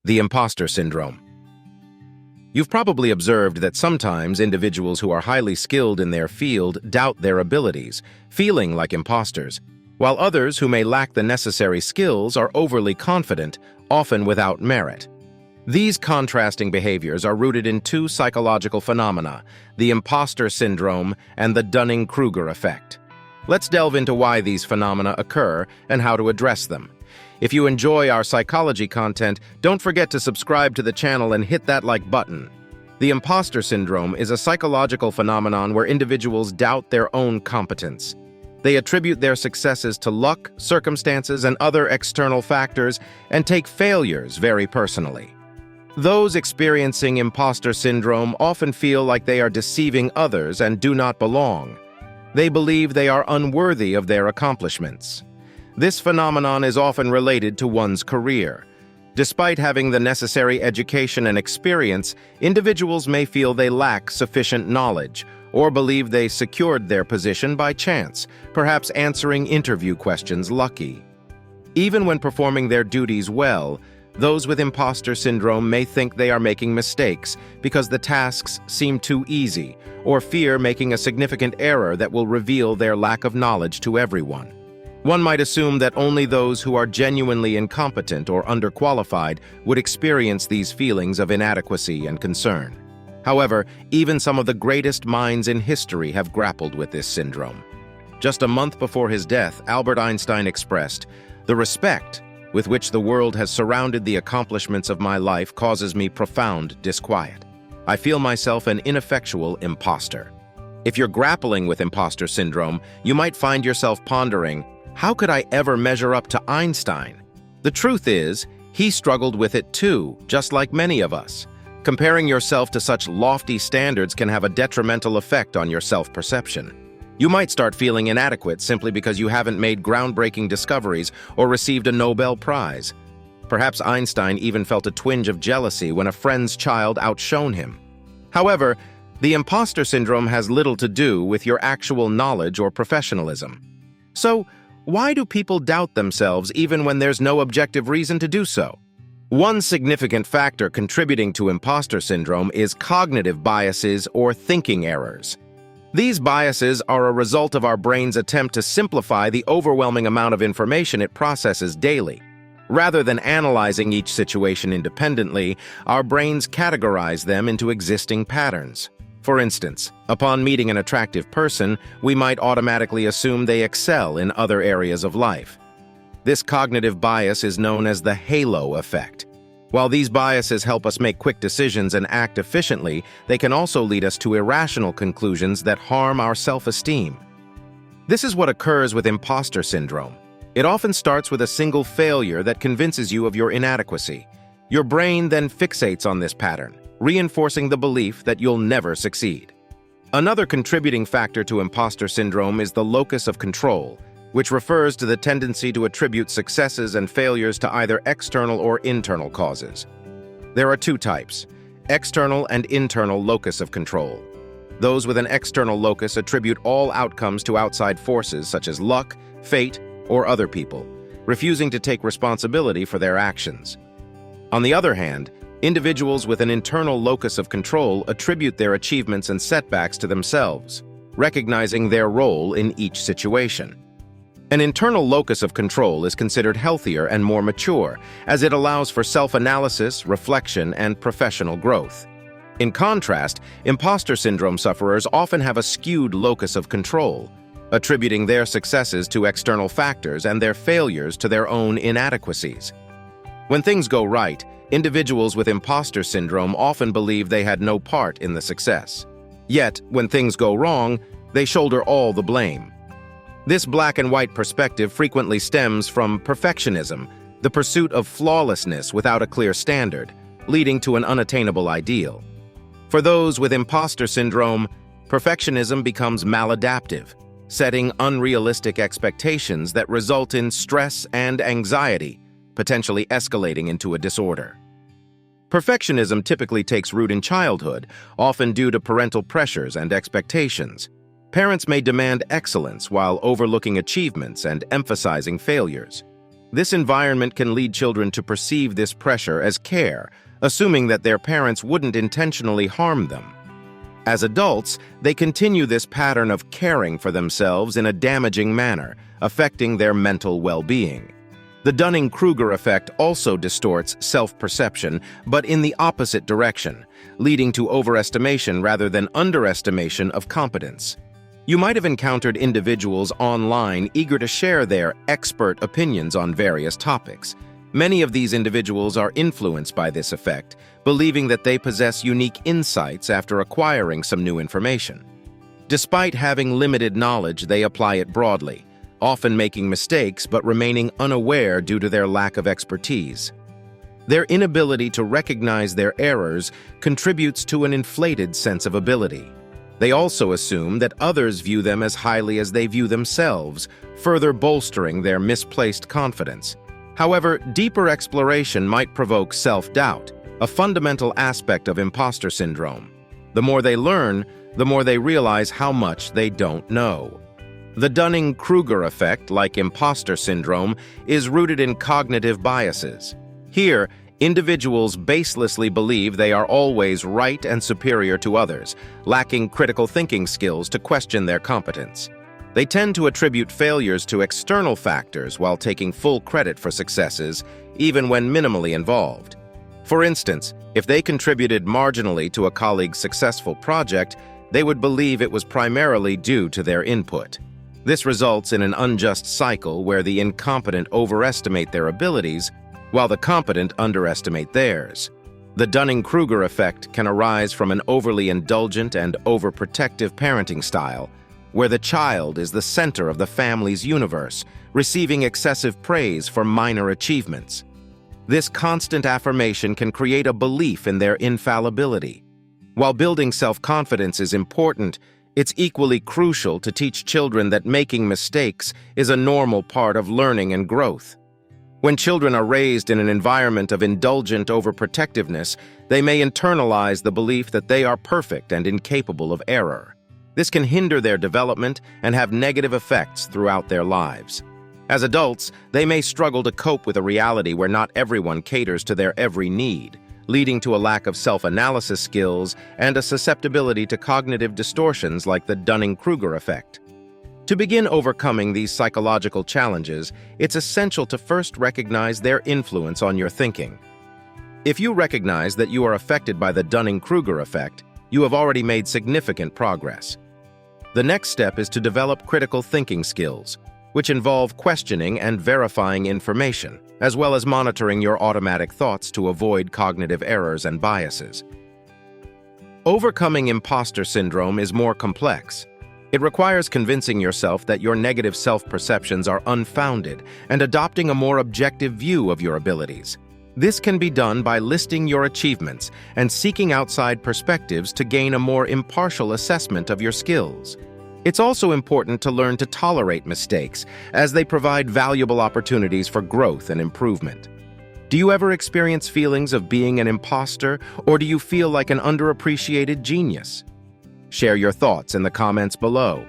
The imposter syndrome. You've probably observed that sometimes individuals who are highly skilled in their field doubt their abilities, feeling like imposters, while others who may lack the necessary skills are overly confident, often without merit. These contrasting behaviors are rooted in two psychological phenomena, the imposter syndrome and the Dunning-Kruger Effect. Let's delve into why these phenomena occur and how to address them. If you enjoy our psychology content, don't forget to subscribe to the channel and hit that like button. The imposter syndrome is a psychological phenomenon where individuals doubt their own competence. They attribute their successes to luck, circumstances, and other external factors, and take failures very personally. Those experiencing imposter syndrome often feel like they are deceiving others and do not belong. They believe they are unworthy of their accomplishments. This phenomenon is often related to one's career. Despite having the necessary education and experience, individuals may feel they lack sufficient knowledge or believe they secured their position by chance, perhaps answering interview questions lucky. Even when performing their duties well, those with imposter syndrome may think they are making mistakes because the tasks seem too easy, or fear making a significant error that will reveal their lack of knowledge to everyone. One might assume that only those who are genuinely incompetent or underqualified would experience these feelings of inadequacy and concern. However, even some of the greatest minds in history have grappled with this syndrome. Just a month before his death, Albert Einstein expressed, "The respect with which the world has surrounded the accomplishments of my life causes me profound disquiet. I feel myself an ineffectual imposter." If you're grappling with imposter syndrome, you might find yourself pondering, how could I ever measure up to Einstein? The truth is, he struggled with it too, just like many of us. Comparing yourself to such lofty standards can have a detrimental effect on your self-perception. You might start feeling inadequate simply because you haven't made groundbreaking discoveries or received a Nobel Prize. Perhaps Einstein even felt a twinge of jealousy when a friend's child outshone him. However, the imposter syndrome has little to do with your actual knowledge or professionalism. So, why do people doubt themselves even when there's no objective reason to do so? One significant factor contributing to imposter syndrome is cognitive biases or thinking errors. These biases are a result of our brain's attempt to simplify the overwhelming amount of information it processes daily. Rather than analyzing each situation independently, our brains categorize them into existing patterns. For instance, upon meeting an attractive person, we might automatically assume they excel in other areas of life. This cognitive bias is known as the halo effect. While these biases help us make quick decisions and act efficiently, they can also lead us to irrational conclusions that harm our self-esteem. This is what occurs with imposter syndrome. It often starts with a single failure that convinces you of your inadequacy. Your brain then fixates on this pattern, reinforcing the belief that you'll never succeed. Another contributing factor to imposter syndrome is the locus of control, which refers to the tendency to attribute successes and failures to either external or internal causes. There are two types, external and internal locus of control. Those with an external locus attribute all outcomes to outside forces such as luck, fate, or other people, refusing to take responsibility for their actions. On the other hand, individuals with an internal locus of control attribute their achievements and setbacks to themselves, recognizing their role in each situation. An internal locus of control is considered healthier and more mature, as it allows for self-analysis, reflection, and professional growth. In contrast, imposter syndrome sufferers often have a skewed locus of control, attributing their successes to external factors and their failures to their own inadequacies. When things go right, individuals with imposter syndrome often believe they had no part in the success. Yet, when things go wrong, they shoulder all the blame. This black and white perspective frequently stems from perfectionism, the pursuit of flawlessness without a clear standard, leading to an unattainable ideal. For those with imposter syndrome, perfectionism becomes maladaptive, setting unrealistic expectations that result in stress and anxiety, potentially escalating into a disorder. Perfectionism typically takes root in childhood, often due to parental pressures and expectations. Parents may demand excellence while overlooking achievements and emphasizing failures. This environment can lead children to perceive this pressure as care, assuming that their parents wouldn't intentionally harm them. As adults, they continue this pattern of caring for themselves in a damaging manner, affecting their mental well-being. The Dunning-Kruger effect also distorts self-perception, but in the opposite direction, leading to overestimation rather than underestimation of competence. You might have encountered individuals online eager to share their expert opinions on various topics. Many of these individuals are influenced by this effect, believing that they possess unique insights after acquiring some new information. Despite having limited knowledge, they apply it broadly, often making mistakes but remaining unaware due to their lack of expertise. Their inability to recognize their errors contributes to an inflated sense of ability. They also assume that others view them as highly as they view themselves, further bolstering their misplaced confidence. However, deeper exploration might provoke self-doubt, a fundamental aspect of imposter syndrome. The more they learn, the more they realize how much they don't know. The Dunning-Kruger effect, like imposter syndrome, is rooted in cognitive biases. Here, individuals baselessly believe they are always right and superior to others, lacking critical thinking skills to question their competence. They tend to attribute failures to external factors while taking full credit for successes, even when minimally involved. For instance, if they contributed marginally to a colleague's successful project, they would believe it was primarily due to their input. This results in an unjust cycle where the incompetent overestimate their abilities, while the competent underestimate theirs. The Dunning-Kruger effect can arise from an overly indulgent and overprotective parenting style, where the child is the center of the family's universe, receiving excessive praise for minor achievements. This constant affirmation can create a belief in their infallibility. While building self-confidence is important, it's equally crucial to teach children that making mistakes is a normal part of learning and growth. When children are raised in an environment of indulgent overprotectiveness, they may internalize the belief that they are perfect and incapable of error. This can hinder their development and have negative effects throughout their lives. As adults, they may struggle to cope with a reality where not everyone caters to their every need, leading to a lack of self-analysis skills and a susceptibility to cognitive distortions like the Dunning-Kruger effect. To begin overcoming these psychological challenges, it's essential to first recognize their influence on your thinking. If you recognize that you are affected by the Dunning-Kruger effect, you have already made significant progress. The next step is to develop critical thinking skills, which involve questioning and verifying information, as well as monitoring your automatic thoughts to avoid cognitive errors and biases. Overcoming imposter syndrome is more complex. It requires convincing yourself that your negative self-perceptions are unfounded and adopting a more objective view of your abilities. This can be done by listing your achievements and seeking outside perspectives to gain a more impartial assessment of your skills. It's also important to learn to tolerate mistakes, as they provide valuable opportunities for growth and improvement. Do you ever experience feelings of being an imposter, or do you feel like an underappreciated genius? Share your thoughts in the comments below.